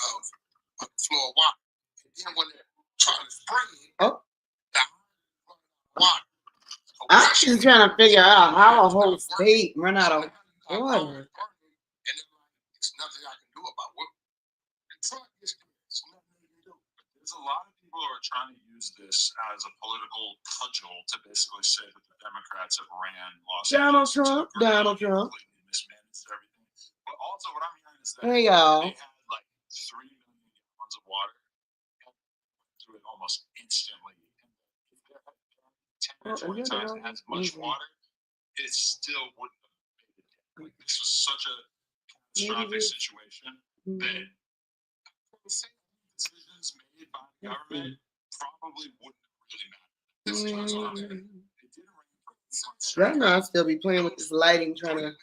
of floor water. And then when they're trying to spray it, the water. I'm just trying to figure out how a whole state run out of water. And there's nothing I can do about it. There's nothing you can do. There's a lot of people who are trying to use this as a political cudgel to basically say that the Democrats have ran Los Angeles. Donald Trump. Completely mismanaged everything. But also what I'm hearing is that hey, y'all. they had like 3 million gallons of water and through it almost instantly. And if they had 10 or 20 times as much water, it still wouldn't have made it. Like, this was such a catastrophic situation that decisions made by the government probably wouldn't really matter. Right now, I'll still be playing with this lighting, trying to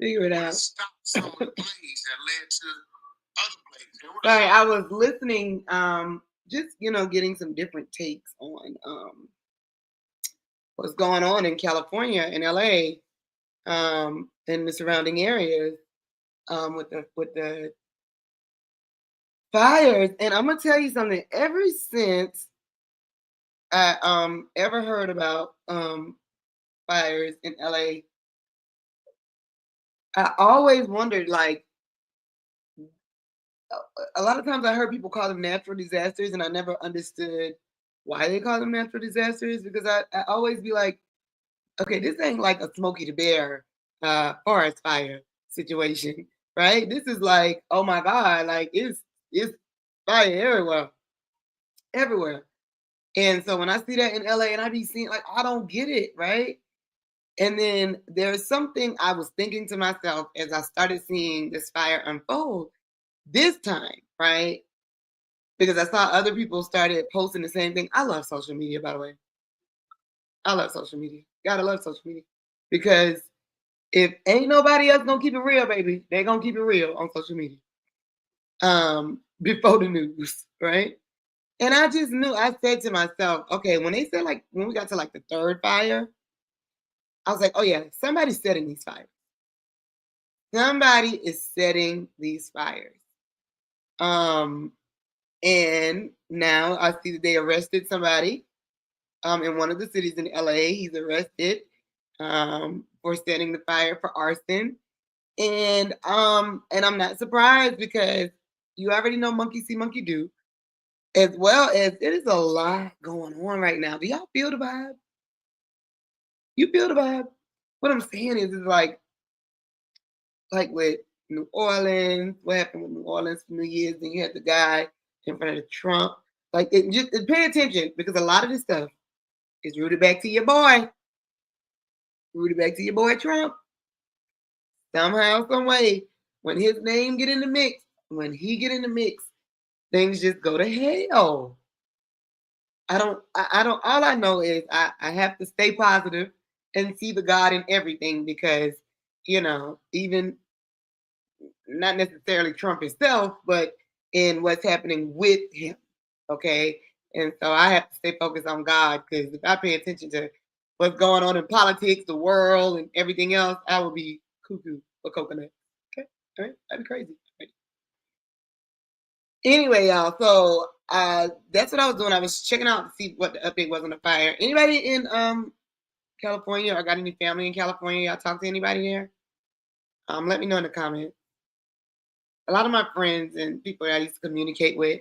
figure it out. Sorry, I was listening, just getting some different takes on what's going on in California and LA, and the surrounding areas, with the fires. And I'm gonna tell you something. Ever since I ever heard about fires in LA, I always wondered, like, a lot of times I heard people call them natural disasters, and I never understood why they call them natural disasters, because I always be like, okay, this ain't like a Smokey the Bear forest fire situation, right? This is like, oh my God, like it's fire everywhere. And so when I see that in LA, and I be seeing, like, I don't get it, right? And then there's something I was thinking to myself as I started seeing this fire unfold this time, right? Because I saw other people started posting the same thing. I love social media, by the way. I love social media. Gotta love social media. Because if ain't nobody else gonna keep it real, baby, they gonna keep it real on social media. Before the news, right? And I just knew, I said to myself, okay, when they said, like, when we got to like the third fire, I was like, oh yeah, somebody's setting these fires. Somebody is setting these fires. And now I see that they arrested somebody in one of the cities in LA. He's arrested for setting the fire for arson. And I'm not surprised, because you already know monkey see, monkey do. As well as it is a lot going on right now. Do y'all feel the vibe? You feel the vibe? What I'm saying is like with New Orleans, what happened with New Orleans for New Year's, and you had the guy in front of Trump. Like, pay attention, because a lot of this stuff is rooted back to your boy. Rooted back to your boy Trump. Somehow, some way, when his name get in the mix, when he get in the mix, things just go to hell. I don't, all I know is I have to stay positive and see the God in everything, because, even not necessarily Trump himself, but in what's happening with him. Okay. And so I have to stay focused on God, because if I pay attention to what's going on in politics, the world, and everything else, I will be cuckoo for coconut. Okay. All right. That'd be crazy. Anyway, y'all, so that's what I was doing. I was checking out to see what the update was on the fire. Anybody in California, or got any family in California? Y'all talk to anybody there? Let me know in the comments. A lot of my friends and people that I used to communicate with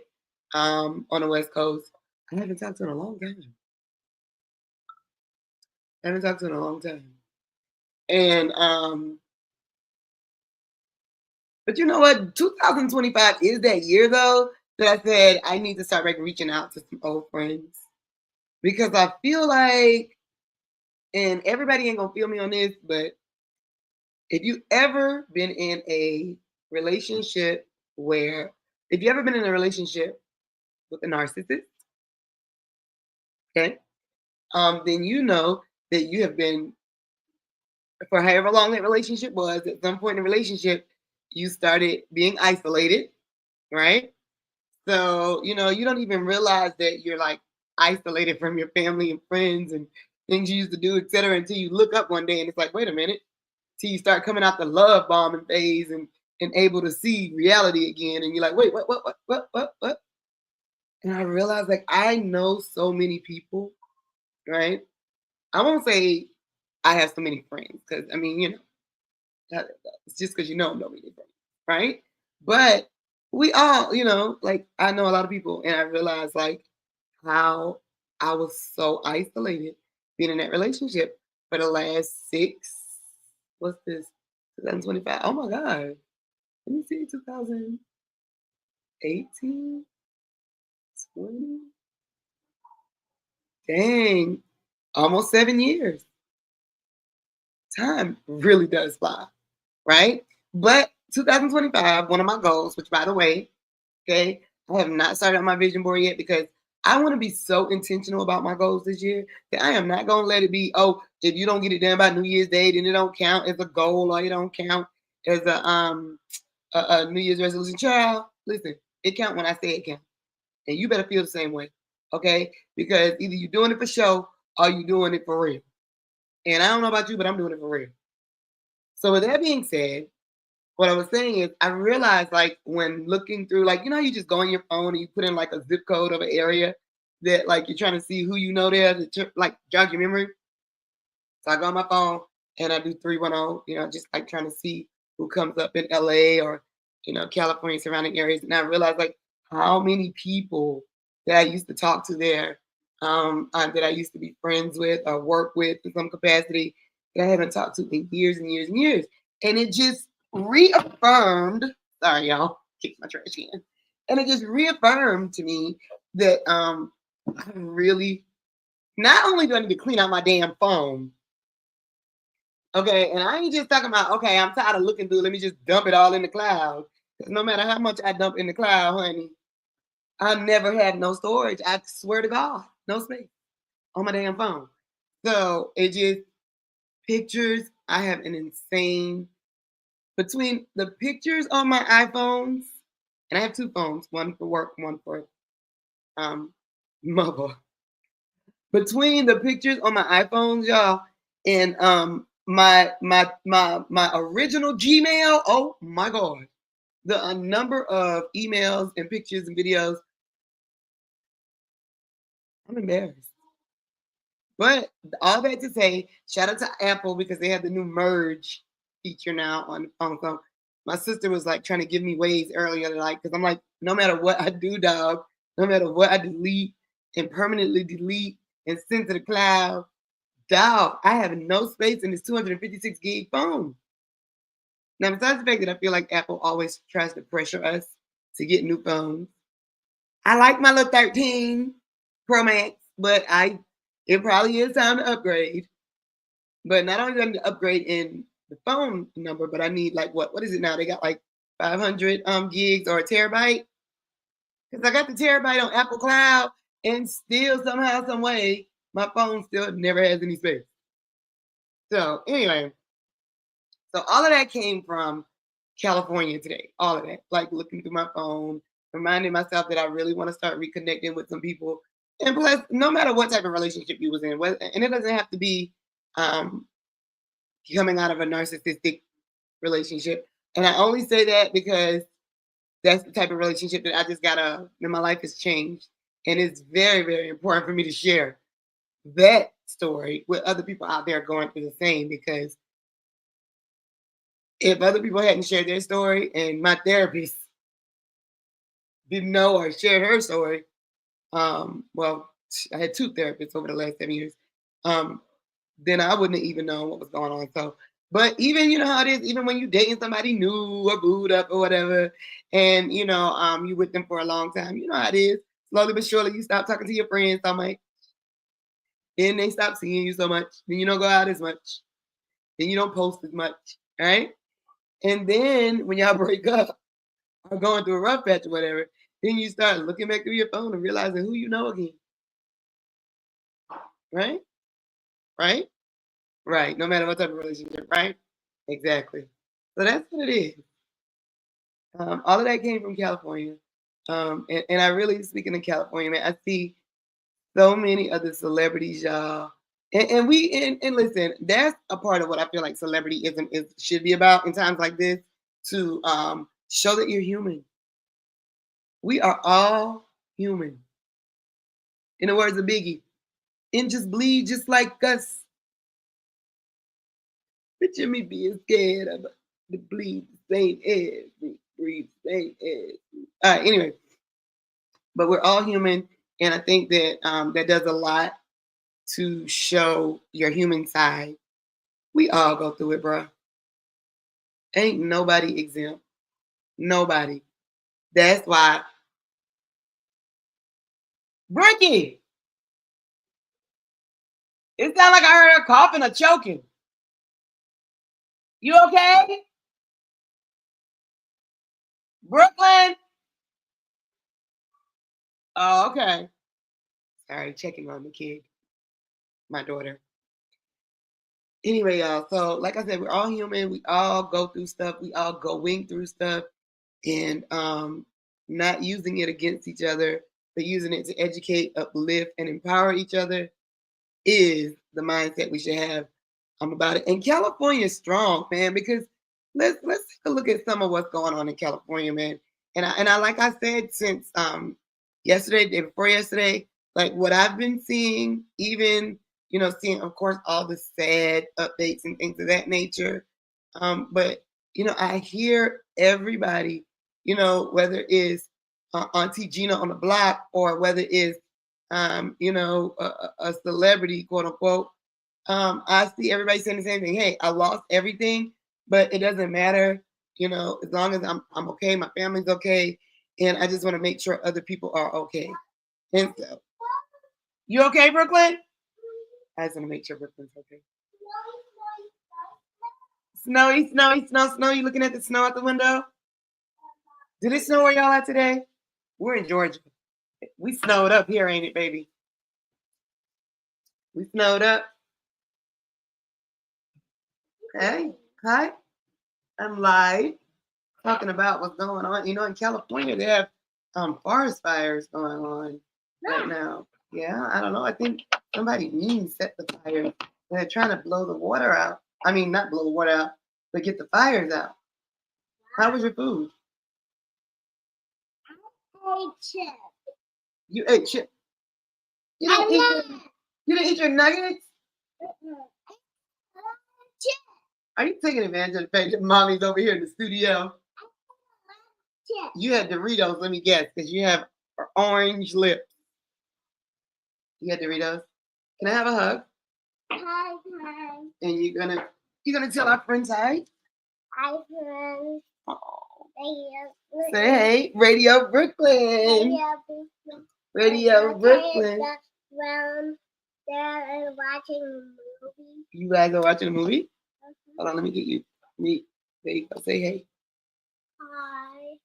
on the West Coast, I haven't talked to in a long time. And but you know what? 2025 is that year, though, that I said I need to start reaching out to some old friends. Because I feel like, and everybody ain't gonna feel me on this, but if you ever been in a relationship with a narcissist, okay, then you know that you have been, for however long that relationship was, at some point in the relationship, you started being isolated, right? So, you don't even realize that you're like isolated from your family and friends and things you used to do, etc., until you look up one day and it's like, wait a minute, till you start coming out the love bombing phase and and able to see reality again. And you're like, wait, what? And I realized, like, I know so many people, right? I won't say I have so many friends, because I mean, it's just because you know many friends, right? But we all, like, I know a lot of people, and I realized, like, how I was so isolated being in that relationship for the last what's this, 2025? Oh my God. Let me see, 2018, 20. Dang, almost 7 years. Time really does fly, right? But 2025, one of my goals, which by the way, okay, I have not started on my vision board yet because I want to be so intentional about my goals this year that I am not going to let it be, oh, if you don't get it done by New Year's Day, then it don't count as a goal, or it don't count as a New Year's resolution. Child, listen, it count when I say it count. And you better feel the same way, okay? Because either you're doing it for show or you're doing it for real. And I don't know about you, but I'm doing it for real. So with that being said, what I was saying is I realized, like, when looking through, like, you just go on your phone and you put in like a zip code of an area that, like, you're trying to see who you know there to, like, jog your memory. So I go on my phone and I do 310, just like trying to see who comes up in LA or, California surrounding areas. And I realized, like, how many people that I used to talk to there, that I used to be friends with or work with in some capacity that I haven't talked to in years and years and years. And it just reaffirmed, sorry, y'all, kick my trash can. And it just reaffirmed to me that I really, not only do I need to clean out my damn phone, okay, and I ain't just talking about, okay, I'm tired of looking through, let me just dump it all in the cloud. Because no matter how much I dump in the cloud, honey, I never had no storage. I swear to God, no space on my damn phone. So it just, pictures, I have an insane, between the pictures on my iPhones, and I have two phones, one for work, one for mother. Between the pictures on my iPhones, y'all, and my original Gmail, oh my God, the number of emails and pictures and videos, I'm embarrassed. But all that to say, shout out to Apple because they have the new merge feature now on the phone. So my sister was like trying to give me ways earlier, like, because I'm like, no matter what I do, dog, no matter what I delete and permanently delete and send to the cloud, dog, I have no space in this 256 gig phone. Now, besides the fact that I feel like Apple always tries to pressure us to get new phones, I like my little 13 Pro Max, but it probably is time to upgrade. But not only do I need to upgrade in the phone number, but I need, like, what is it now? They got like 500 gigs or a terabyte. Because I got the terabyte on Apple Cloud, and still somehow, some way, my phone still never has any space. So anyway, so all of that came from California today. All of that, like looking through my phone, reminding myself that I really want to start reconnecting with some people. And plus, no matter what type of relationship you was in, and it doesn't have to be coming out of a narcissistic relationship. And I only say that because that's the type of relationship that I just that my life has changed. And it's very, very important for me to share that story with other people out there going through the same, because if other people hadn't shared their story and my therapist didn't know or shared her story, well, I had two therapists over the last 7 years, then I wouldn't have even known what was going on. So, but even, how it is, even when you're dating somebody new or booed up or whatever, and, you with them for a long time, you know how it is. Slowly but surely, you stop talking to your friends so much. Then they stop seeing you so much. Then you don't go out as much. Then you don't post as much, right? And then when y'all break up or going through a rough patch or whatever, then you start looking back through your phone and realizing who you know again. Right? Right? Right. No matter what type of relationship, right? Exactly. So that's what it is. All of that came from California. And I really, speaking of California, man, I see so many other celebrities, y'all. And listen, that's a part of what I feel like celebrityism should be about in times like this to show that you're human. We are all human. In the words of Biggie, and just bleed just like us. Picture me being scared of the bleed the same as me, breathe the same as me. All right, anyway, but we're all human, and I think that that does a lot to show your human side. We all go through it, bro. Ain't nobody exempt. Nobody. That's why. Bricky! It sounds like I heard her coughing or choking. You okay? Brooklyn? Oh, okay. Sorry, checking on the kid. My daughter. Anyway, y'all. So, like I said, we're all human. We all go through stuff. We all going through stuff, and not using it against each other, but using it to educate, uplift, and empower each other is the mindset we should have about it. And California's strong, man, because let's take a look at some of what's going on in California, man. And I like I said since yesterday, day before yesterday, like what I've been seeing, even seeing of course all the sad updates and things of that nature. But I hear everybody, whether it's Auntie Gina on the block or whether it's a celebrity, quote unquote. I see everybody saying the same thing. Hey, I lost everything, but it doesn't matter. As long as I'm okay, my family's okay, and I just want to make sure other people are okay. And so, you okay, Brooklyn? I just want to make sure Brooklyn's okay. Snowy, snowy, snow. You looking at the snow out the window? Did it snow where y'all at today? We're in Georgia. We snowed up here, ain't it, baby? We snowed up. Hey, hi. I'm live talking about what's going on. In California, they have forest fires going on right now. Yeah, I don't know. I think somebody mean set the fire. They're trying to blow the water out. I mean, not blow the water out, but get the fires out. How was your food? I ate chips. You ate chips. You didn't eat your nuggets? Chips. Are you taking advantage of the fact that mommy's over here in the studio? Chips. You had Doritos, let me guess, because you have orange lips. You had Doritos? Can I have a hug? Hi. And you're gonna tell our friends hi? Hi, friends. Oh. Radio. Say hey, Radio Brooklyn. Radio Brooklyn. They're watching a movie. You guys are watching a movie? Hold on, let me get you. There you go. Say hey. Hi.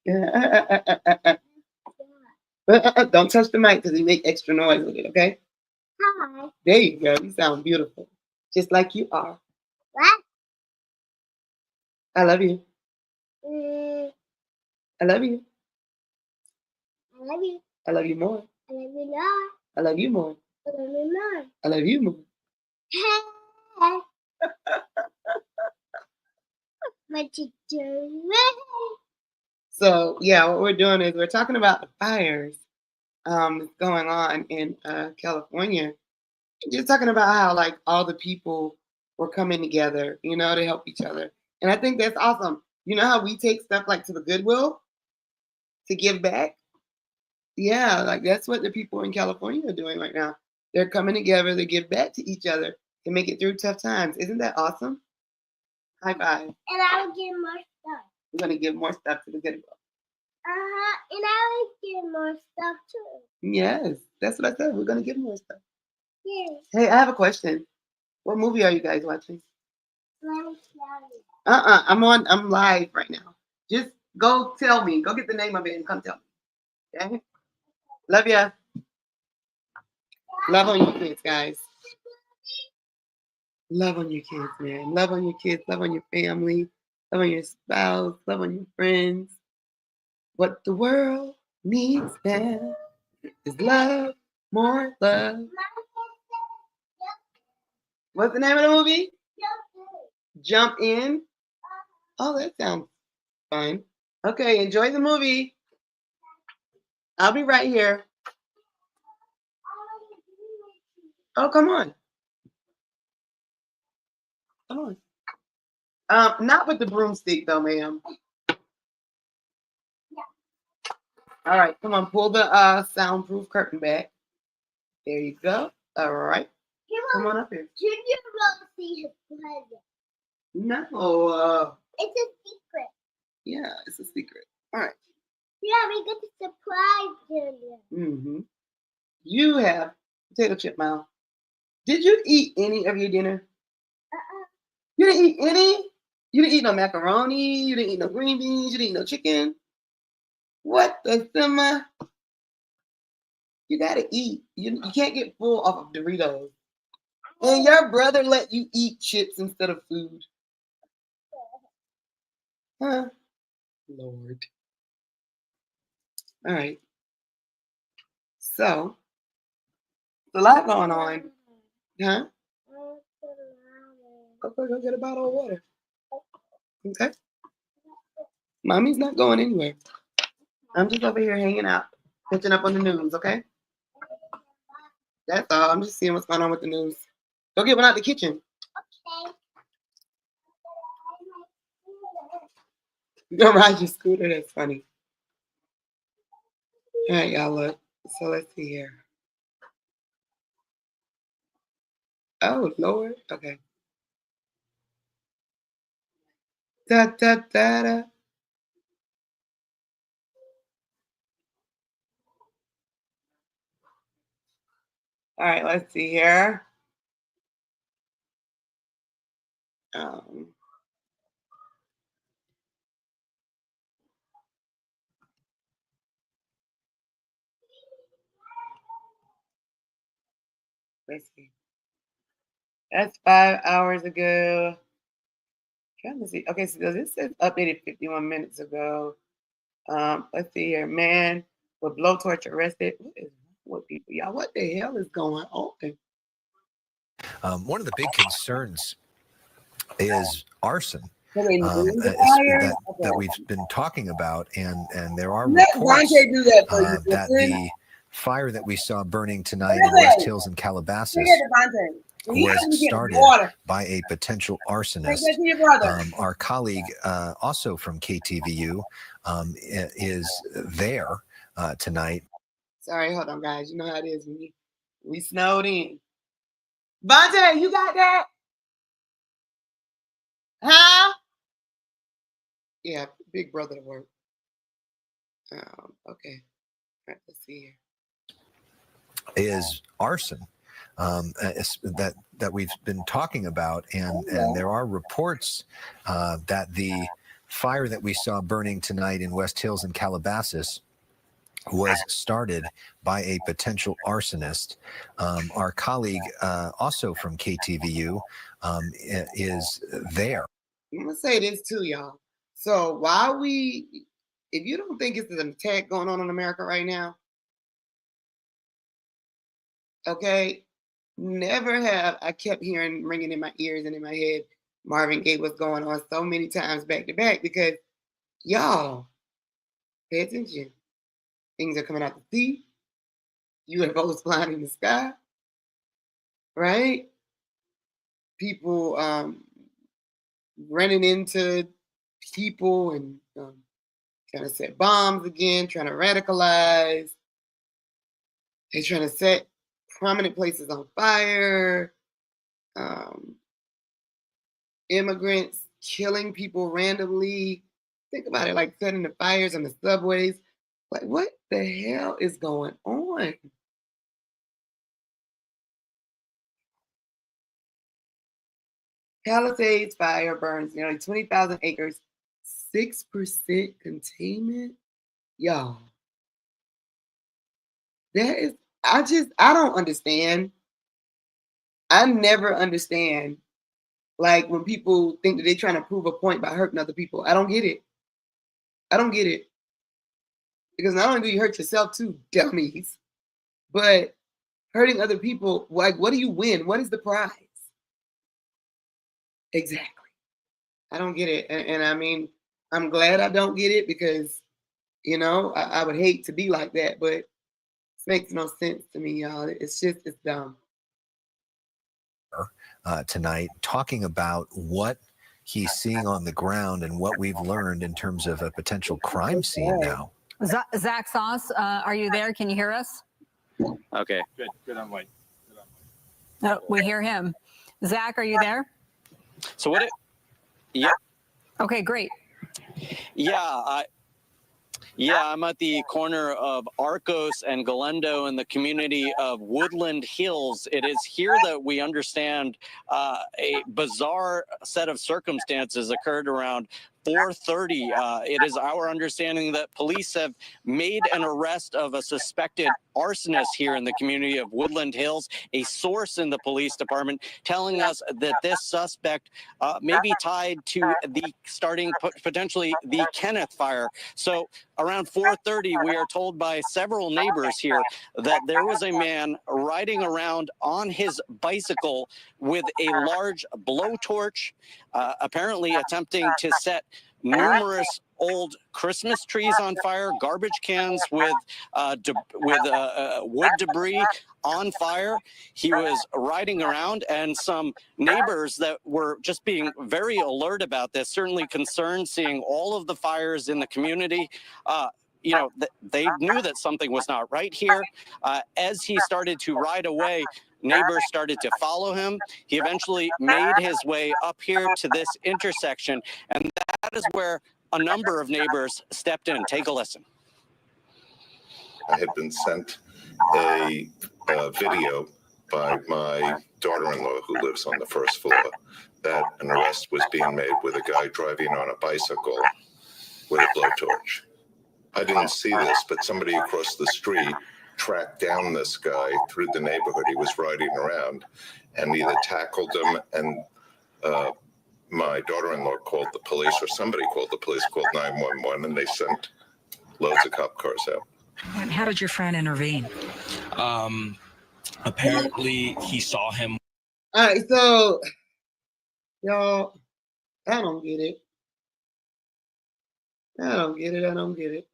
Don't touch the mic because you make extra noise with it, okay? Hi. There you go. You sound beautiful. Just like you are. What? I love you. I love you. I love you. I love you more. I love you more. I love you more. I love you more. I love you more. Hey. What you doing? So yeah, what we're doing is we're talking about the fires going on in California. Just talking about how like all the people were coming together, to help each other. And I think that's awesome. You know how we take stuff like to the Goodwill to give back? Yeah, like that's what the people in California are doing right now. They're coming together to give back to each other to make it through tough times. Isn't that awesome? High five. And I will get more stuff. We're going to give more stuff to the Goodwill. And I will get more stuff too. Yes, that's what I said. We're going to give more stuff. Yes. Hey, I have a question. What movie are you guys watching? Let me tell you. I'm live right now. Just go tell me. Go get the name of it and come tell me. Okay? Love ya. Love on your kids, guys. Love on your kids, man. Love on your kids. Love on your family. Love on your spouse. Love on your friends. What the world needs now is love. More love. What's the name of the movie? Jump In. Oh, that sounds fine. Okay, enjoy the movie. I'll be right here. Oh, come on. Come on. Not with the broomstick though, ma'am. All right, come on, pull the soundproof curtain back. There you go. All right. Come on up here. Junior will see his present. No. It's a secret. Yeah, it's a secret. All right. Yeah, we get to surprise Junior. Mm-hmm. You have potato chip mouth. Did you eat any of your dinner? You didn't eat any? You didn't eat no macaroni? You didn't eat no green beans? You didn't eat no chicken? What the summer? You gotta eat. You can't get full off of Doritos. And your brother let you eat chips instead of food. Huh? Lord. All right. So, there's a lot going on. Huh? Go get a bottle of water. Okay. Mommy's not going anywhere. I'm just over here hanging out, catching up on the news, okay? That's all. I'm just seeing what's going on with the news. Go get one out the kitchen. Okay. You go ride your scooter. That's funny. All right, y'all look. So let's see here. Oh, Lord. Okay. Da, da, da, da. All right, let's see here. Let's see. That's 5 hours ago. Trying to see. Okay, so this says updated 51 minutes ago. Let's see here. Man with blowtorch arrested. What is wrong with people, y'all? What the hell is going on? One of the big concerns is arson. That we've been talking about, and there are Let reports Vontae do that for you, that listen. the fire that we saw burning tonight in West Hills and Calabasas was started by a potential arsonist. Our colleague, also from KTVU, is there tonight. Sorry, hold on, guys. You know how it is when we snowed in. Vontae, you got that? Huh? Yeah, big brother to work. Okay. All right, let's see here. Is arson that we've been talking about, and there are reports that the fire that we saw burning tonight in West Hills and Calabasas was started by a potential arsonist. Our colleague, also from KTVU, is there. I'm gonna say this too, y'all. So if you don't think it's an attack going on in America right now, okay, never have I kept hearing ringing in my ears and in my head, Marvin Gaye was going on so many times back to back, because y'all pay attention. Things are coming out the sea. UFOs flying in the sky, right? People running into people and trying to set bombs again, trying to radicalize. They're trying to set prominent places on fire. Immigrants killing people randomly. Think about it, like setting the fires on the subways. Like, what the hell is going on? Palisades fire burns nearly 20,000 acres, 6% containment. Y'all, that is, I don't understand. I never understand, like, when people think that they're trying to prove a point by hurting other people. I don't get it. I don't get it. Because not only do you hurt yourself too, dummies, but hurting other people, like, what do you win? What is the prize? Exactly. I don't get it. And I mean, I'm glad I don't get it because, you know, I would hate to be like that, but it makes no sense to me, y'all. It's dumb. Tonight, talking about what he's seeing on the ground and what we've learned in terms of a potential crime scene now. Zach Sauce, are you there? Can you hear us? Okay, good on white. No, we hear him. Zach, are you there? So what? Yeah. Okay, great. Yeah, I'm at the corner of Arcos and Galendo in the community of Woodland Hills. It is here that we understand a bizarre set of circumstances occurred around 4:30. It is our understanding that police have made an arrest of a suspected arsonist here in the community of Woodland Hills. A source in the police department telling us that this suspect may be tied to potentially the Kenneth fire. So around 4:30, we are told by several neighbors here that there was a man riding around on his bicycle with a large blowtorch, apparently attempting to set numerous old Christmas trees on fire, garbage cans with wood debris on fire. He was riding around, and some neighbors that were just being very alert about this, certainly concerned seeing all of the fires in the community. They knew that something was not right here. As he started to ride away, neighbors started to follow him. He eventually made his way up here to this intersection, and that is where a number of neighbors stepped in. Take a listen. I had been sent a video by my daughter-in-law who lives on the first floor that an arrest was being made with a guy driving on a bicycle with a blowtorch. I didn't see this, but somebody across the street tracked down this guy through the neighborhood. He was riding around and either tackled him, and my daughter-in-law called the police, or somebody called the police, called 911, and they sent loads of cop cars out. And how did your friend intervene? Apparently he saw him. All right, so y'all, I don't get it. I don't get it.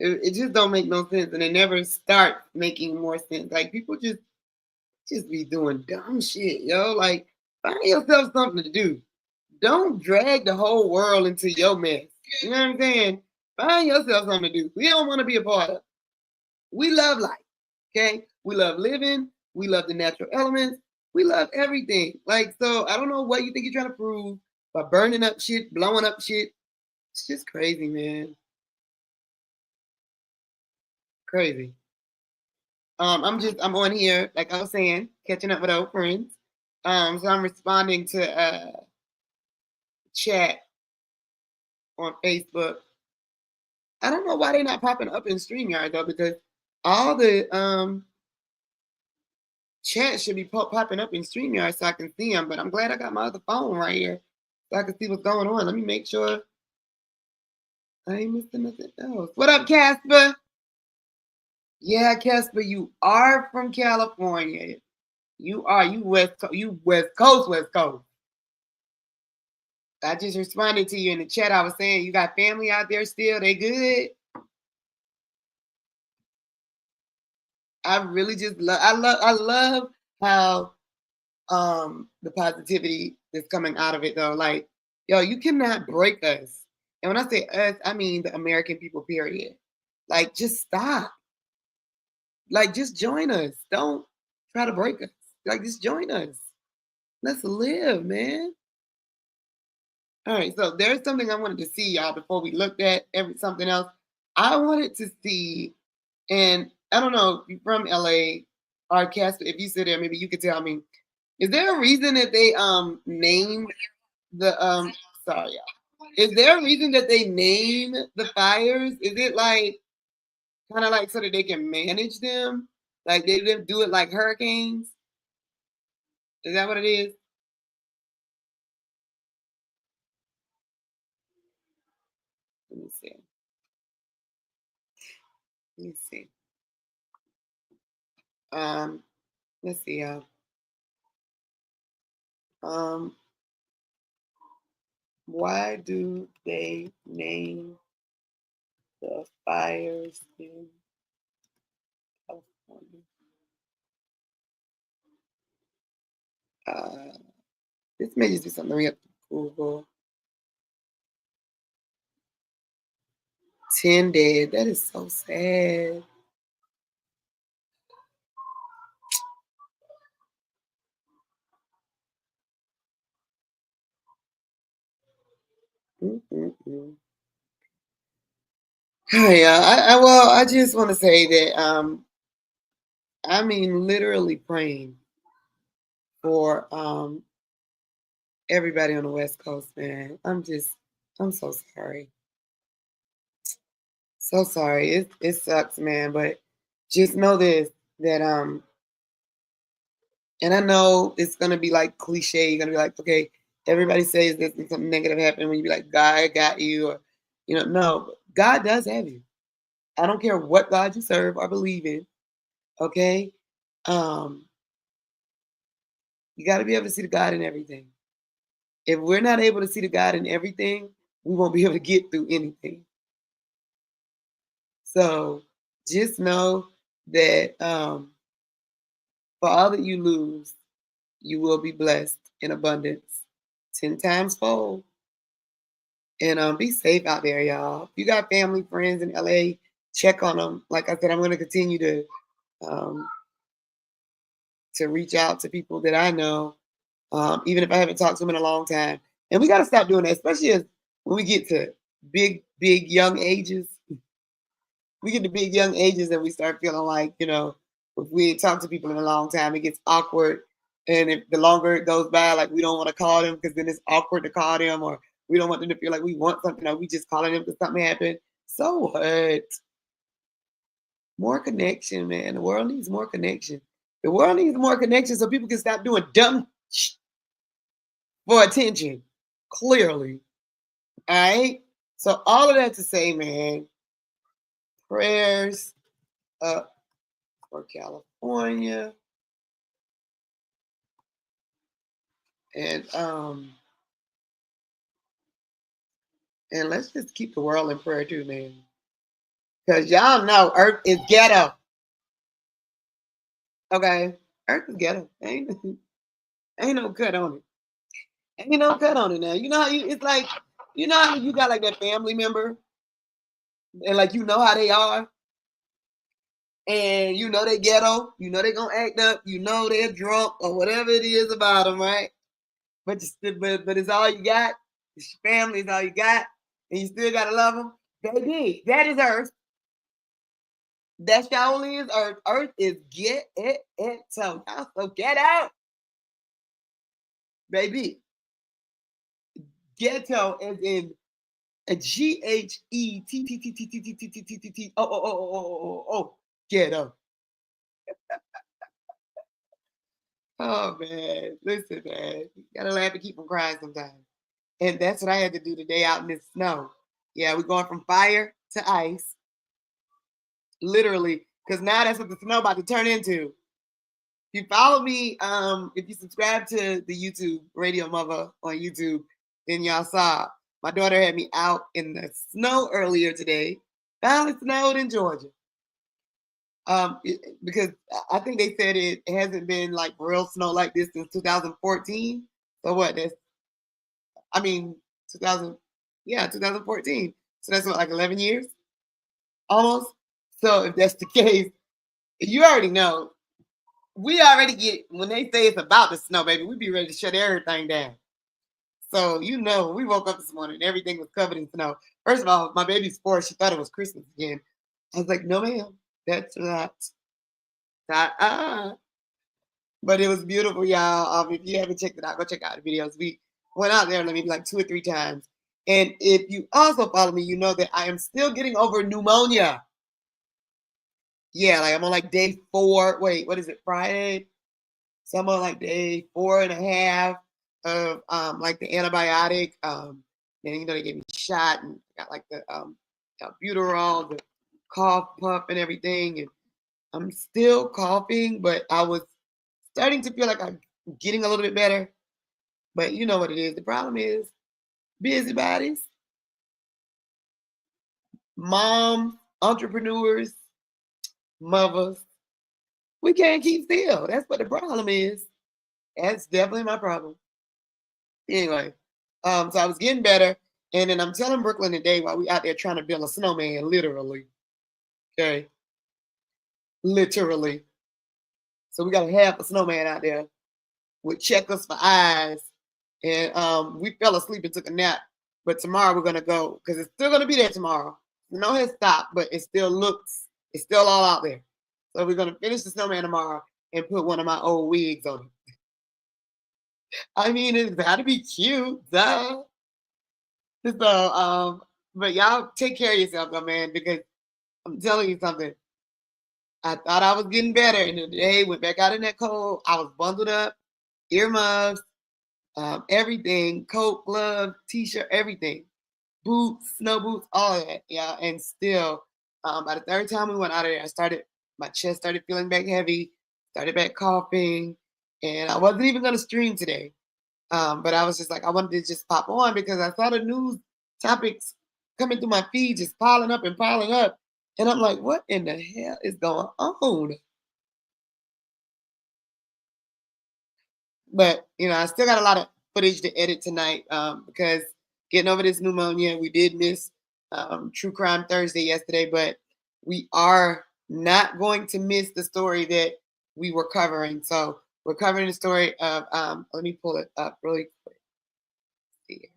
It just don't make no sense, and it never start making more sense. Like, people just be doing dumb shit, yo. Like, find yourself something to do. Don't drag the whole world into your mess. You know what I'm saying? Find yourself something to do. We don't want to be a part of. We love life, okay? We love living. We love the natural elements. We love everything. Like, so I don't know what you think you're trying to prove by burning up shit, blowing up shit. It's just crazy, man. Crazy. I'm on here, like I was saying, catching up with old friends. So I'm responding to chat on Facebook. I don't know why they're not popping up in StreamYard though, because all the chat should be popping up in StreamYard so I can see them. But I'm glad I got my other phone right here so I can see what's going on. Let me make sure I ain't missing nothing else. What up, Casper? Yeah, Casper, you are from California. You West Coast. I just responded to you in the chat. I was saying you got family out there still. They good? I really just I love how the positivity that's coming out of it though. Like, yo, you cannot break us. And when I say us, I mean the American people, period. Like, just stop. Like, just join us. Don't try to break us. Like, just join us. Let's live, man. All right, so there's something I wanted to see, y'all, before we looked at something else. I wanted to see, and I don't know, if you're from LA, or Casper, if you sit there, maybe you could tell me, is there a reason that they named the sorry, y'all. Is there a reason that they name the fires? Is it like kind of like so that they can manage them? Like they do it like hurricanes? Is that what it is? Let me see. Let's see, y'all. Why do they name the fires in California? This may just be something we have to Google. 10 dead. That is so sad. Yeah, I just want to say that I mean literally praying for everybody on the West Coast, man. I'm so sorry. So sorry. It sucks, man, but just know this, that and I know it's gonna be like cliche, you're gonna be like, okay, everybody says this and something negative happened when you be like, God got you, or no, God does have you. I don't care what God you serve or believe in, okay? You gotta be able to see the God in everything. If we're not able to see the God in everything, we won't be able to get through anything. So just know that for all that you lose, you will be blessed in abundance 10 times fold. And be safe out there, y'all. If you got family, friends in LA, check on them. Like I said, I'm going to continue to reach out to people that I know, even if I haven't talked to them in a long time. And we got to stop doing that, especially when we get to big young ages. We get to big young ages and we start feeling like, if we ain't talked to people in a long time, it gets awkward. And if the longer it goes by, like we don't want to call them because then it's awkward to call them, or we don't want them to feel like we want something, or we just calling them because something happened. So what? More connection, man. The world needs more connection. The world needs more connection so people can stop doing dumb shit for attention. Clearly. All right? So all of that to say, man, prayers up for California. And let's just keep the world in prayer too, man. Because y'all know Earth is ghetto. Okay? Earth is ghetto. Ain't no cut on it. Ain't no cut on it now. You know how it's like, how you got like that family member and like how they are. And they ghetto, they gonna act up, they're drunk or whatever it is about them, right? But it's all you got. It's your family, it's all you got, and you still gotta love them. Baby, that is Earth. That's y'all only is Earth. Earth is so get out, baby. Ghetto as in a GHETTTTTTTTTT. Oh, ghetto. Oh man, listen, man, you gotta laugh and keep from crying sometimes. And that's what I had to do today out in this snow. Yeah, we're going from fire to ice, literally, because now that's what the snow about to turn into. If you follow me, if you subscribe to the YouTube Radio-Muva on YouTube, then y'all saw my daughter had me out in the snow earlier today. Finally snowed in Georgia. Because I think they said it hasn't been like real snow like this since 2014. So what? 2014. So that's what, like 11 years? Almost. So if that's the case, you already know. We already get, when they say it's about to snow, baby, we be ready to shut everything down. So, we woke up this morning and everything was covered in snow. First of all, my baby's 4, she thought it was Christmas again. I was like, no, ma'am, that's not. But it was beautiful, y'all. If you haven't checked it out, go check out the videos. We went out there maybe like 2 or 3 times. And if you also follow me, you know that I am still getting over pneumonia. Yeah, like I'm on like day 4. Wait, what is it? Friday? So I'm on like day 4.5 of like the antibiotic. Then they gave me a shot and got like the albuterol, the cough puff and everything. And I'm still coughing, but I was starting to feel like I'm getting a little bit better. But you know what it is. The problem is busybodies, moms, entrepreneurs, mothers. We can't keep still. That's what the problem is. That's definitely my problem. Anyway, so I was getting better, and then I'm telling Brooklyn today while we out there trying to build a snowman, literally. Okay. Literally. So we got a half a snowman out there with checkers for eyes. And we fell asleep and took a nap. But tomorrow we're gonna go because it's still gonna be there tomorrow. No has stopped, but it's still all out there. So we're gonna finish the snowman tomorrow and put one of my old wigs on it. I mean, it's gotta be cute, duh. So but y'all take care of yourself, though, man, because I'm telling you something. I thought I was getting better, and the day went back out in that cold. I was bundled up, earmuffs, everything, coat, glove, t-shirt, everything, boots, snow boots, all of that, yeah. And still, by the third time we went out of there, my chest started feeling back heavy, started back coughing, and I wasn't even gonna stream today. But I was just like, I wanted to just pop on because I saw the news topics coming through my feed, just piling up and piling up. And I'm like, what in the hell is going on? But, I still got a lot of footage to edit tonight because getting over this pneumonia, we did miss True Crime Thursday yesterday, but we are not going to miss the story that we were covering. So we're covering the story of, let me pull it up really quick.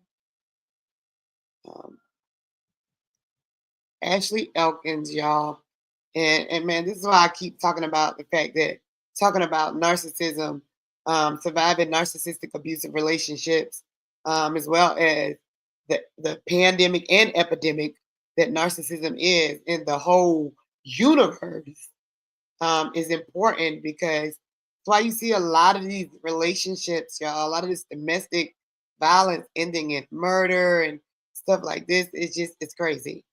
Ashley Elkins, y'all. And man, this is why I keep talking about the fact that talking about narcissism, surviving narcissistic abusive relationships, as well as the pandemic and epidemic that narcissism is in the whole universe, is important because that's why you see a lot of these relationships, y'all, a lot of this domestic violence ending in murder and stuff like this. It's crazy.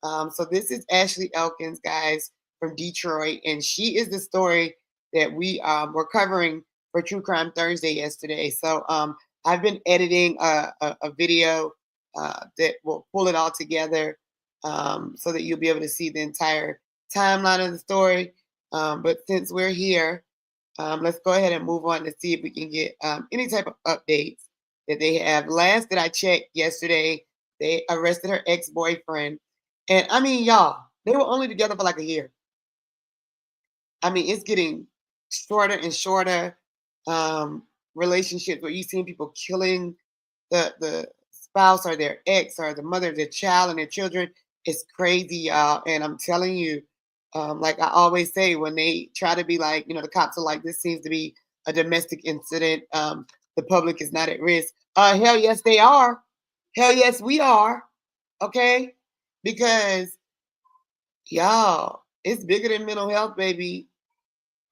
So this is Ashley Elkins, guys, from Detroit, and she is the story that we were covering for True Crime Thursday yesterday. So I've been editing a video that will pull it all together so that you'll be able to see the entire timeline of the story. But since we're here, let's go ahead and move on to see if we can get any type of updates that they have. Last that I checked yesterday, they arrested her ex-boyfriend. And I mean, y'all, they were only together for like a year. I mean, it's getting shorter and shorter relationships where you've seen people killing the spouse or their ex or the mother of their child and their children. It's crazy, y'all. And I'm telling you, like I always say, when they try to be like, the cops are like, this seems to be a domestic incident. The public is not at risk. Hell yes, they are. Hell yes, we are. Okay? Because, y'all, it's bigger than mental health, baby.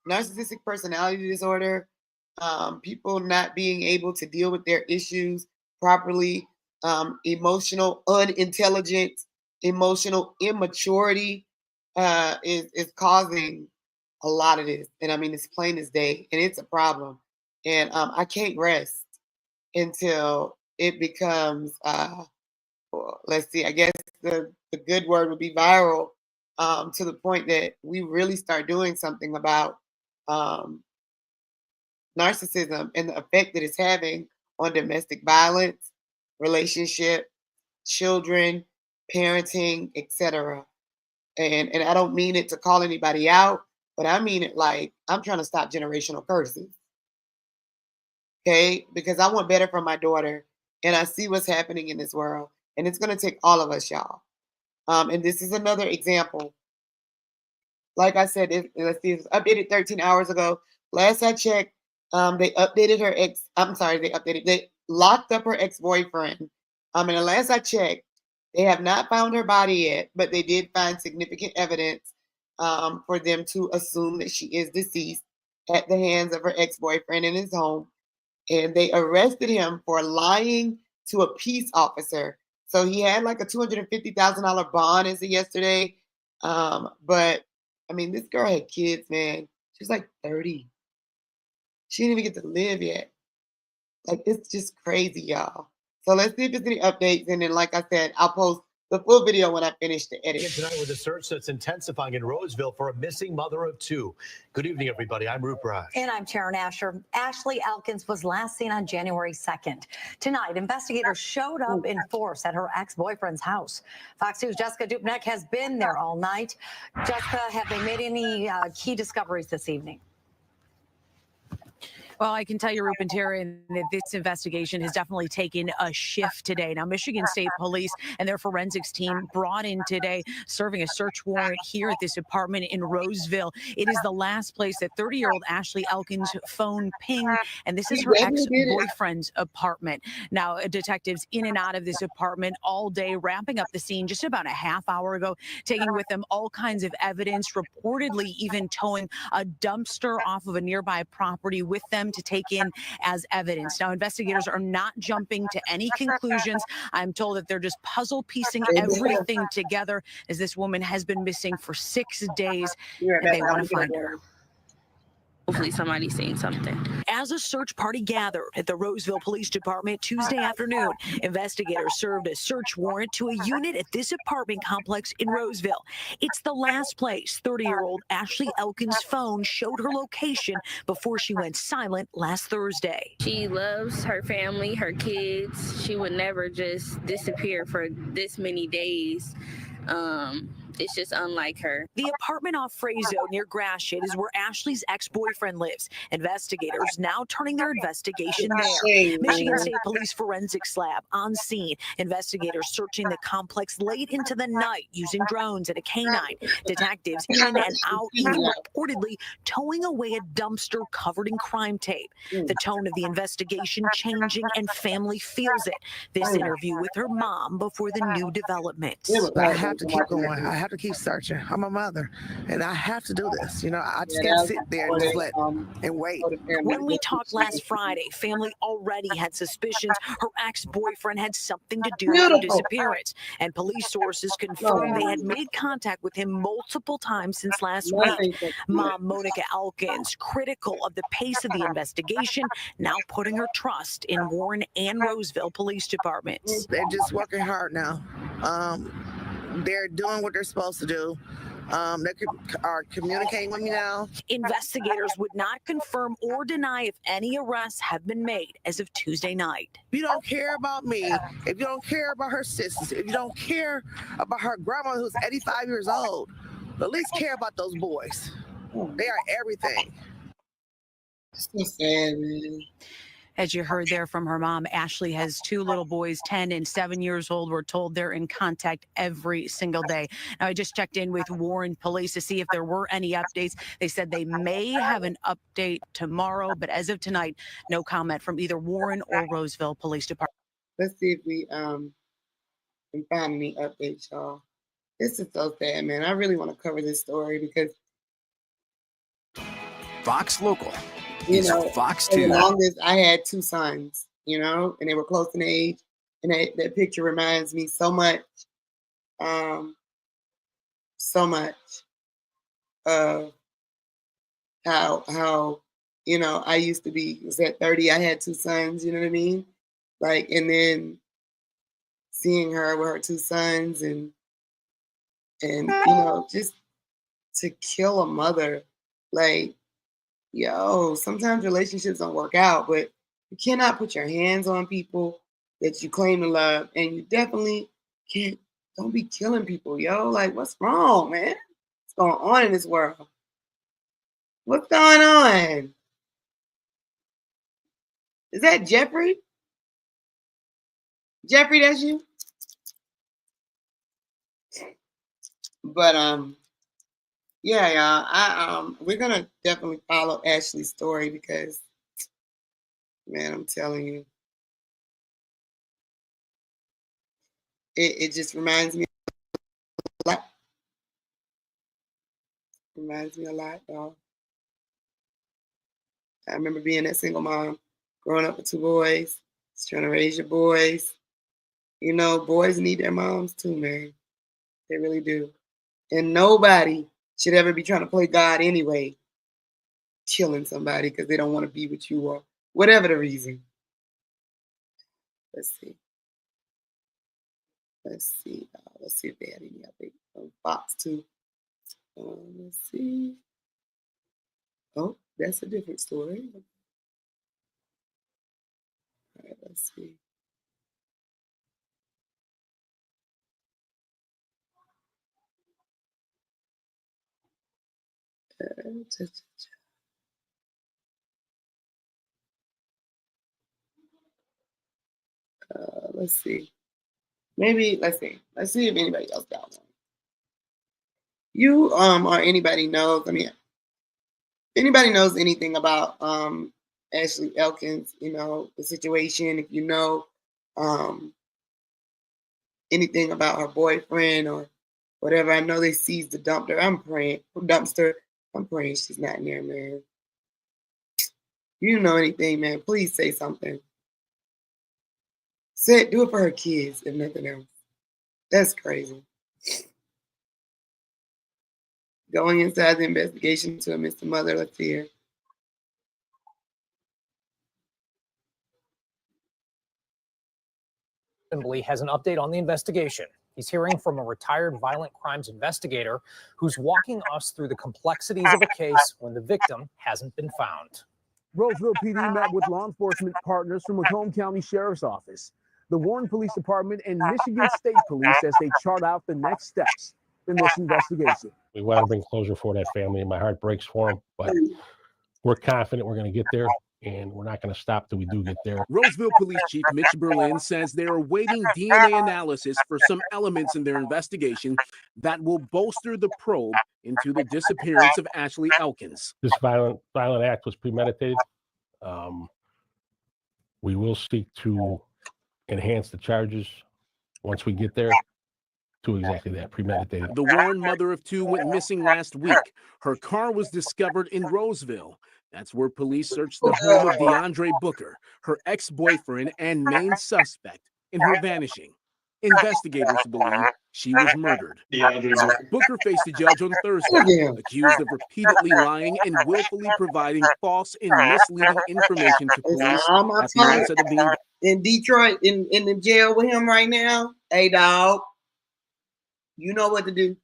Narcissistic personality disorder, people not being able to deal with their issues properly, emotional unintelligence, emotional immaturity is causing a lot of this. And I mean, it's plain as day, and it's a problem. And I can't rest until it becomes, let's see, I guess the good word would be viral, to the point that we really start doing something about narcissism and the effect that it's having on domestic violence, relationship, children, parenting, etc. And I don't mean it to call anybody out, but I mean it like I'm trying to stop generational curses. Okay? Because I want better for my daughter, and I see what's happening in this world. And it's going to take all of us, y'all. And this is another example. Like I said, let's see, it was updated 13 hours ago. Last I checked, they updated her ex. I'm sorry, they locked up her ex-boyfriend. And the last I checked, they have not found her body yet, but they did find significant evidence for them to assume that she is deceased at the hands of her ex-boyfriend in his home. And they arrested him for lying to a peace officer. So he had like a $250,000 bond as of yesterday. But I mean, this girl had kids, man. She's like 30. She didn't even get to live yet. Like, it's just crazy, y'all. So let's see if there's any updates. And then, like I said, I'll post the full video when I finish the edit. Tonight with a search that's intensifying in Roseville for a missing mother of two. Good evening, everybody. I'm Rupert. And I'm Sharon Asher. Ashley Elkins was last seen on January 2nd. Tonight, investigators showed up in force at her ex-boyfriend's house. Fox News' Jessica Dupneck has been there all night. Jessica, have they made any key discoveries this evening? Well, I can tell you, Rupen Terry, that this investigation has definitely taken a shift today. Now, Michigan State Police and their forensics team brought in today, serving a search warrant here at this apartment in Roseville. It is the last place that 30-year-old Ashley Elkins' phone pinged, and this is her ex-boyfriend's apartment. Now, detectives in and out of this apartment all day, wrapping up the scene just about a half hour ago, taking with them all kinds of evidence, reportedly even towing a dumpster off of a nearby property with them to take in as evidence. Now, investigators are not jumping to any conclusions. I'm told that they're just puzzle piecing everything together, as this woman has been missing for 6 days, and they want to find her. Hopefully somebody's seeing something. As a search party gathered at the Roseville Police Department Tuesday afternoon, investigators served a search warrant to a unit at this apartment complex in Roseville. It's the last place 30-year-old Ashley Elkins' phone showed her location before she went silent last Thursday. She loves her family, her kids. She would never just disappear for this many days. It's just unlike her. The apartment off Frazo near Gratiot is where Ashley's ex-boyfriend lives. Investigators now turning their investigation there. Michigan State Police Forensics Lab on scene. Investigators searching the complex late into the night using drones and a canine. Detectives in and out, even reportedly towing away a dumpster covered in crime tape. The tone of the investigation changing, and family feels it. This interview with her mom before the new developments. I have to keep going. I have to keep searching. I'm a mother, and I have to do this. You know, I just can't sit there and just let and wait. When we talked last Friday, family already had suspicions her ex-boyfriend had something to do with her disappearance, and police sources confirmed they had made contact with him multiple times since last week. Mom Monica Elkins, critical of the pace of the investigation, now putting her trust in Warren and Roseville Police Departments. They're just working hard now. They're doing what they're supposed to do. They are communicating with me now. Investigators would not confirm or deny if any arrests have been made as of Tuesday night. If you don't care about me, if you don't care about her sisters, if you don't care about her grandma who's 85 years old, at least care about those boys. They are everything. So sad, man. As you heard there from her mom, Ashley has 2 little boys, 10 and 7 years old. We're told they're in contact every single day. Now, I just checked in with Warren Police to see if there were any updates. They said they may have an update tomorrow, but as of tonight, no comment from either Warren or Roseville Police Department. Let's see if we can find any updates, y'all. This is so sad, man. I really want to cover this story because Fox Local. You know, Fox for 2. the longest, I had 2 sons, you know, and they were close in age. And that picture reminds me so much of how, you know, I used to be, was at 30, I had 2 sons, you know what I mean? Like, and then seeing her with her 2 sons and you know, just to kill a mother, like, yo, sometimes relationships don't work out, but you cannot put your hands on people that you claim to love, and you definitely don't be killing people, yo. Like, what's wrong, man? What's going on in this world? What's going on? Is that Jeffrey? Jeffrey, that's you? But, yeah, y'all. We're gonna definitely follow Ashley's story because, man, I'm telling you, it just reminds me a lot. Reminds me a lot, y'all. I remember being that single mom, growing up with 2 boys, just trying to raise your boys. You know, boys need their moms too, man. They really do. And nobody should ever be trying to play God anyway, killing somebody because they don't want to be with you or whatever the reason. Let's see. Let's see. Let's see if they had any update on Fox too. Let's see. Oh, that's a different story. All right, let's see. Let's see. Maybe let's see. Let's see if anybody else got one. You or anybody knows. I mean, anybody knows anything about Ashley Elkins? You know the situation. If you know anything about her boyfriend or whatever, I know they seized the dumpster. I'm praying she's not in there, man. You know anything, man? Please say something. Do it for her kids, if nothing else. That's crazy. Going inside the investigation to a Mr. Mother, let's see here. Assembly has an update on the investigation. He's hearing from a retired violent crimes investigator who's walking us through the complexities of a case when the victim hasn't been found. Roseville PD met with law enforcement partners from Macomb County Sheriff's Office, the Warren Police Department, and Michigan State Police as they chart out the next steps in this investigation. We want to bring closure for that family, and my heart breaks for them, but we're confident we're going to get there, and we're not going to stop till we do get there. Roseville Police Chief Mitch Berlin says they're awaiting DNA analysis for some elements in their investigation that will bolster the probe into the disappearance of Ashley Elkins. This violent act was premeditated. We will seek to enhance the charges once we get there to exactly that, premeditated. The Warren mother of two went missing last week. Her car was discovered in Roseville. That's where police searched the home of DeAndre Booker, her ex-boyfriend and main suspect in her vanishing. Investigators believe she was murdered. Booker faced a judge on Thursday, accused of repeatedly lying and willfully providing false and misleading information to police at the onset of the in Detroit, in the jail with him right now. Hey, dog, you know what to do.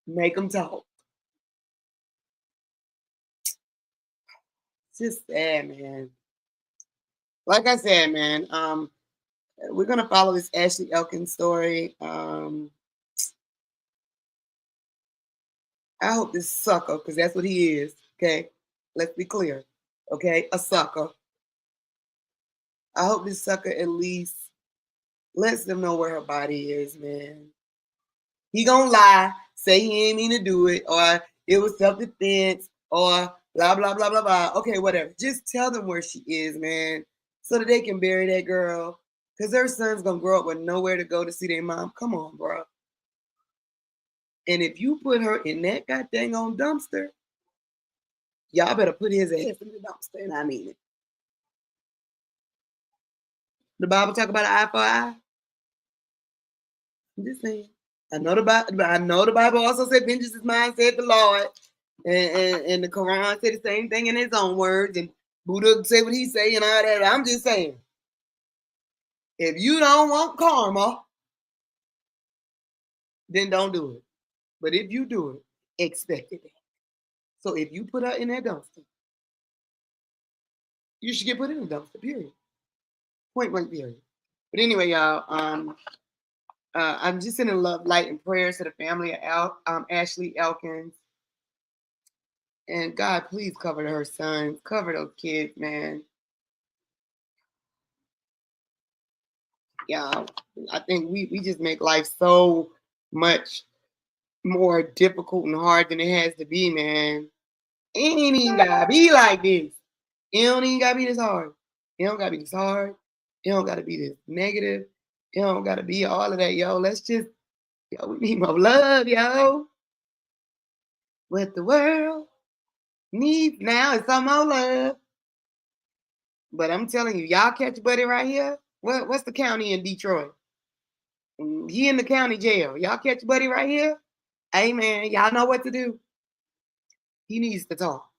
Make them talk. It's just sad, man. Like I said, man, we're gonna follow this Ashley Elkins story. I hope this sucker, because that's what he is. Okay, let's be clear. Okay, a sucker. I hope this sucker at least lets them know where her body is, man. He gonna lie, say he ain't mean to do it, or it was self-defense, or blah, blah, blah, blah, blah. Okay, whatever. Just tell them where she is, man, so that they can bury that girl. Because their son's going to grow up with nowhere to go to see their mom. Come on, bro. And if you put her in that goddamn on dumpster, y'all better put his ass in the dumpster, and I mean it. The Bible talk about an eye for an eye. I'm just saying. I know the Bible also said, vengeance is mine, said the Lord. And the Quran said the same thing in his own words. And Buddha say what he say and all that. I'm just saying. If you don't want karma, then don't do it. But if you do it, expect it. So if you put her in that dumpster, you should get put in the dumpster, period. Point blank, period. But anyway, y'all, I'm just sending love, light, and prayers to the family of Ashley Elkins. And God, please cover her sons, cover those kids, man. Yeah, I think we just make life so much more difficult and hard than it has to be, man. It ain't even gotta be like this. It don't even gotta be this hard. It don't gotta be this hard. It don't gotta be this negative. It don't gotta be all of that, yo. We need more love, yo. What the world needs now is some more love. But I'm telling you, y'all catch Buddy right here. What's the county in Detroit? He in the county jail. Y'all catch Buddy right here? Hey, man, y'all know what to do. He needs to talk.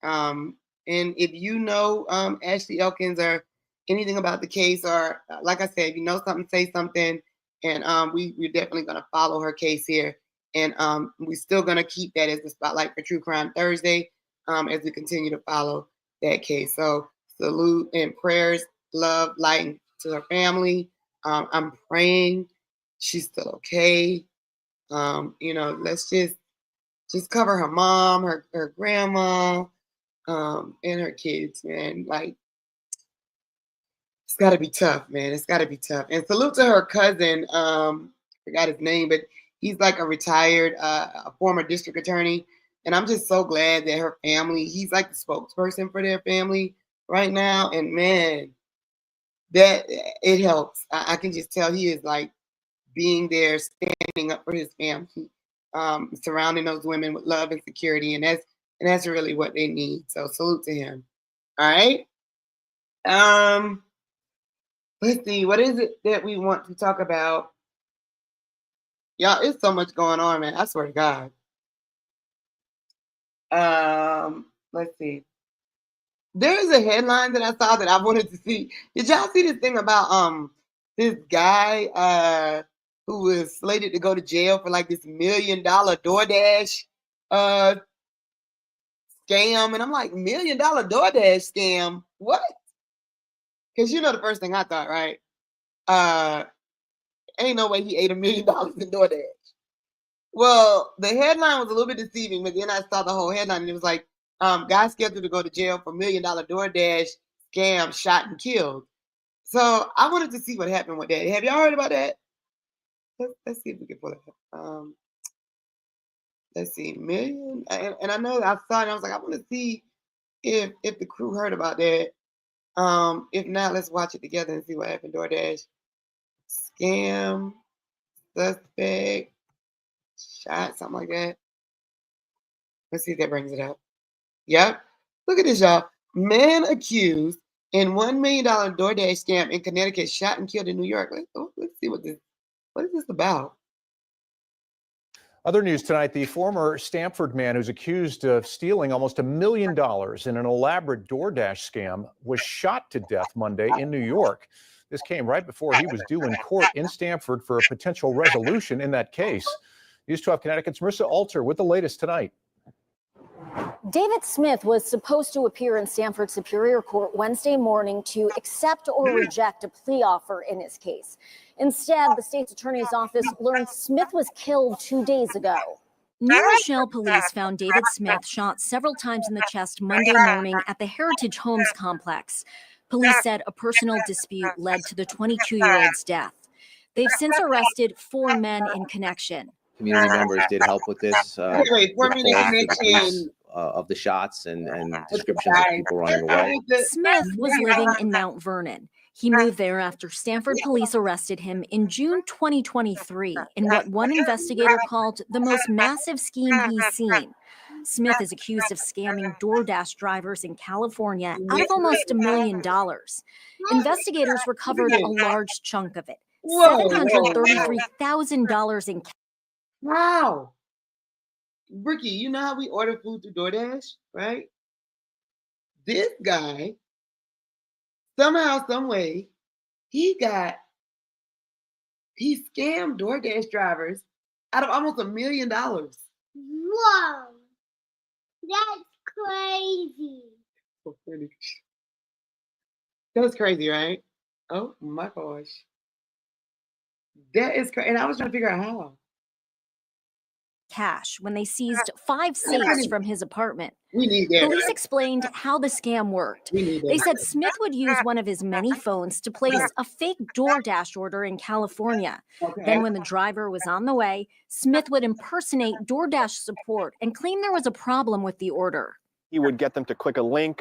And if you know Ashley Elkins or anything about the case, or like I said, if you know something, say something. And we're definitely going to follow her case here. And we're still going to keep that as the Spotlight for True Crime Thursday as we continue to follow that case. So salute and prayers, love, light to her family. I'm praying she's still okay. Let's just cover her mom, her grandma, and her kids, man. Like, it's got to be tough, man. It's got to be tough. And salute to her cousin. I forgot his name, but he's like a retired, a former district attorney. And I'm just so glad that her family, he's like the spokesperson for their family right now. And man, that it helps. I can just tell he is like being there, standing up for his family, surrounding those women with love and security. And that's really what they need. So salute to him. All right. Let's see, what is it that we want to talk about? Y'all, it's so much going on, man. I swear to God. Let's see. There's a headline that I saw that I wanted to see. Did y'all see this thing about this guy who was slated to go to jail for like this $1 million DoorDash scam? And I'm like, $1 million DoorDash scam? What? Because you know the first thing I thought, right? Ain't no way he ate $1 million in DoorDash. Well, the headline was a little bit deceiving, but then I saw the whole headline and it was like, guy scheduled to go to jail for $1 million DoorDash scam, shot and killed. So I wanted to see what happened with that. Have y'all heard about that? Let's see if we can pull it up. Let's see, million. And I know I saw it and I was like, I want to see if the crew heard about that. If not, let's watch it together and see what happened. DoorDash scam, suspect, shot, something like that. Let's see if that brings it up. Yep. Look at this, y'all. Man accused in $1 million DoorDash scam in Connecticut, shot and killed in New York. Let's see what is this about? Other news tonight, the former Stamford man who's accused of stealing almost $1 million in an elaborate DoorDash scam was shot to death Monday in New York. This came right before he was due in court in Stamford for a potential resolution in that case. News 12 Connecticut's Marissa Alter with the latest tonight. David Smith was supposed to appear in Stamford Superior Court Wednesday morning to accept or reject a plea offer in his case. Instead, the state's attorney's office learned Smith was killed 2 days ago. New Rochelle police found David Smith shot several times in the chest Monday morning at the Heritage Homes complex. Police said a personal dispute led to the 22-year-old's death. They've since arrested 4 men in connection. Community members did help with this. Wait, 4 men in connection. Of the shots and descriptions of people running away. Smith was living in Mount Vernon. He moved there after Stamford police arrested him in June 2023 in what one investigator called the most massive scheme he's seen. Smith is accused of scamming DoorDash drivers in California out of almost $1 million. Investigators recovered a large chunk of it, $733,000 in cash. Wow. Ricky, you know how we order food through DoorDash, right? This guy, somehow, some way, he scammed DoorDash drivers out of almost $1 million. Whoa. That's crazy. That's crazy, right? Oh my gosh. That is crazy. And I was trying to figure out how. Cash when they seized 5 safes from his apartment. We need that. Police explained how the scam worked. They said Smith would use one of his many phones to place a fake DoorDash order in California. Then when the driver was on the way, Smith would impersonate DoorDash support and claim there was a problem with the order. He would get them to click a link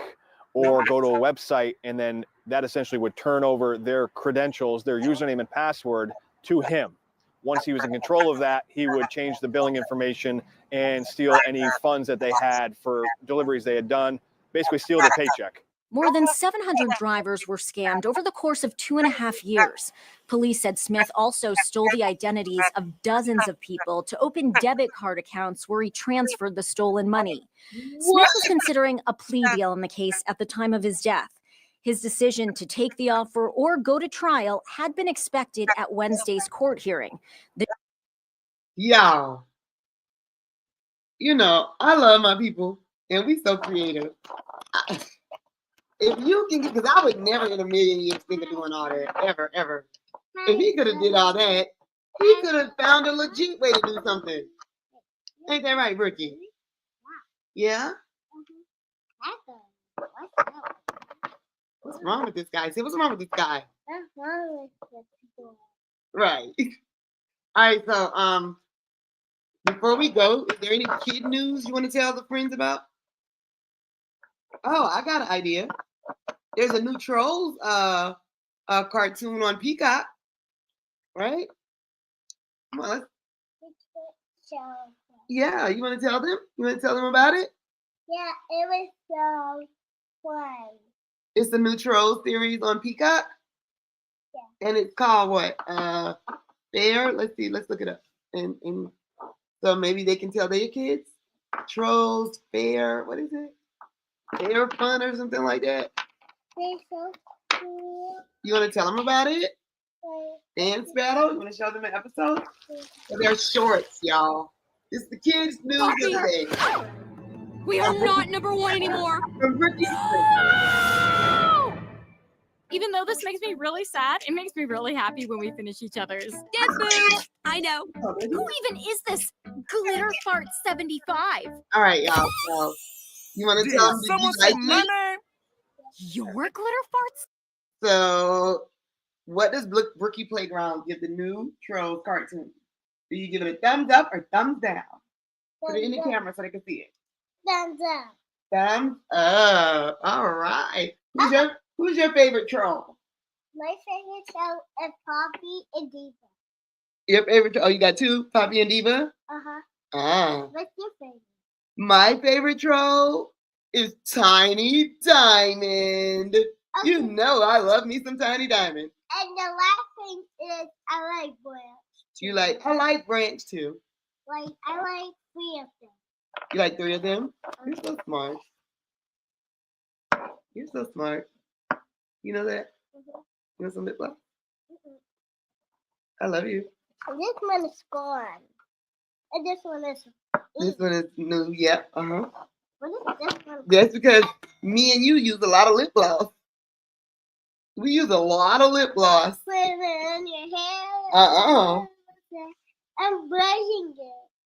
or go to a website, and then that essentially would turn over their credentials, their username and password to him. Once he was in control of that, he would change the billing information and steal any funds that they had for deliveries they had done, basically steal their paycheck. More than 700 drivers were scammed over the course of 2.5 years. Police said Smith also stole the identities of dozens of people to open debit card accounts where he transferred the stolen money. Smith was considering a plea deal in the case at the time of his death. His decision to take the offer or go to trial had been expected at Wednesday's court hearing. Y'all, you know, I love my people, and we so creative. If you can, because I would never in a million years think of doing all that, ever. If he could have did all that, he could have found a legit way to do something. Ain't that right, Ricky? Yeah? What's wrong with this guy? Say, what's wrong with this guy? Right. All right, so before we go, is there any kid news you want to tell the friends about? Oh, I got an idea. There's a new Trolls cartoon on Peacock, right? Come on, let's... Yeah, you want to tell them? You want to tell them about it? Yeah, it was so fun. It's the new Trolls series on Peacock. Yeah. And it's called what? Fair. Let's see. Let's look it up. And so maybe they can tell their kids. Trolls Fair. What is it? Fair Fun or something like that. They're so cool. You want to tell them about it? Dance battle. You want to show them an episode? So they're shorts, y'all. It's the kids' news of the day. We are not number one anymore. Even though this makes me really sad, it makes me really happy when we finish each other's. Dead boo! I know. Who even is this Glitter Fart 75? All right, y'all. So you want to tell them? Someone say my name. Your Glitter Farts? So what does Brookie Playground give the new Trolls cartoon? Do you give it a thumbs up or thumbs down? Put it in the camera so they can see it. Thumbs up. Thumbs up. All right. Who's your favorite troll? My favorite troll is Poppy and Diva. Your favorite troll? Oh, you got two, Poppy and Diva? Uh-huh. Ah. What's your favorite? My favorite troll is Tiny Diamond. Okay. You know I love me some Tiny Diamond. And the last thing is I like Branch. I like Branch too. I like 3 of them. You like 3 of them? You're so smart. You're so smart. You know that? Mm-hmm. You want some lip gloss? Mm-hmm. I love you. And this one is gone. And this one is... This one is new. Yep. Uh-huh. What is this one? That's because me and you use a lot of lip gloss. We use a lot of lip gloss. Put it in your hair. I'm brushing it.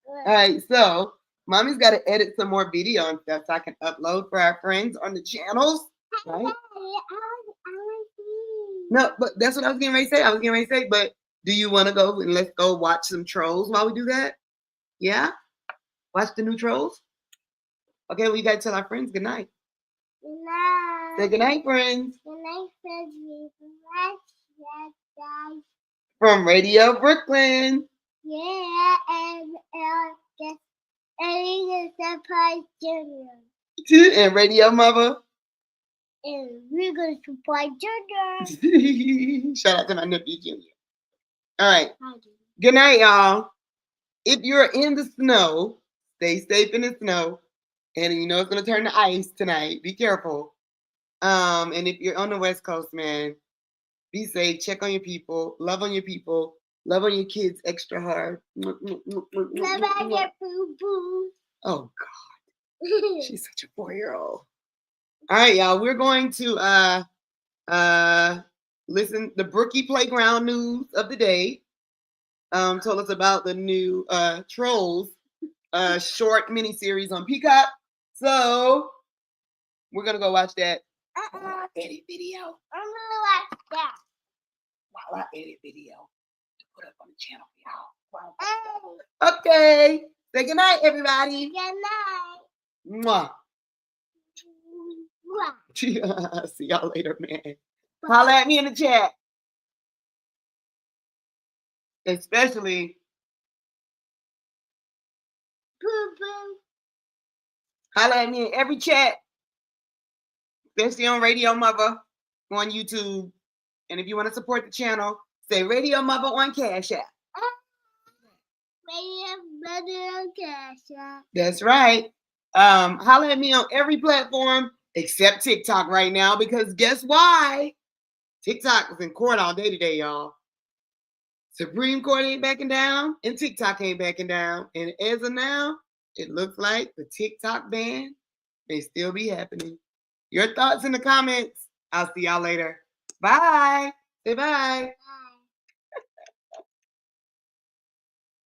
All right, so Mommy's got to edit some more video and stuff so I can upload for our friends on the channels, right? No, but that's what I was getting ready to say. But do you want to go and let's go watch some Trolls while we do that? Yeah? Watch the new Trolls? Okay, well, you got to tell our friends good night. Good night. Say good night, friends. Good night, friends. From Radio Brooklyn. Yeah, and it's Surprise Junior. And Radio-Muva. And we're going to support Junior. Shout out to my nephew Junior. All right. Good night, y'all. If you're in the snow, stay safe in the snow. And you know it's going to turn to ice tonight. Be careful. And if you're on the West Coast, man, be safe. Check on your people. Love on your people. Love on your kids extra hard. Love on your boo-boo. Oh, God. She's such a 4-year-old. All right, y'all. We're going to listen. The Brookie Playground news of the day told us about the new Trolls short miniseries on Peacock. So we're going to go watch that. Edit video. I'm going to watch that. While I edit video to put up on the channel for y'all. Okay. Say good night, everybody. Good night. Mwah. See y'all later, man. Holla at me in the chat. Especially Boo-boo. holla at me in every chat. Especially on Radio-Muva on YouTube. And if you want to support the channel, say Radio-Muva on Cash App. Radio-Muva on Cash App. That's right. Holla at me on every platform except TikTok right now, because guess why? TikTok is in court all day today, y'all. Supreme Court ain't backing down, and TikTok ain't backing down. And as of now, it looks like the TikTok ban may still be happening. Your thoughts in the comments. I'll see y'all later. Bye. Say bye.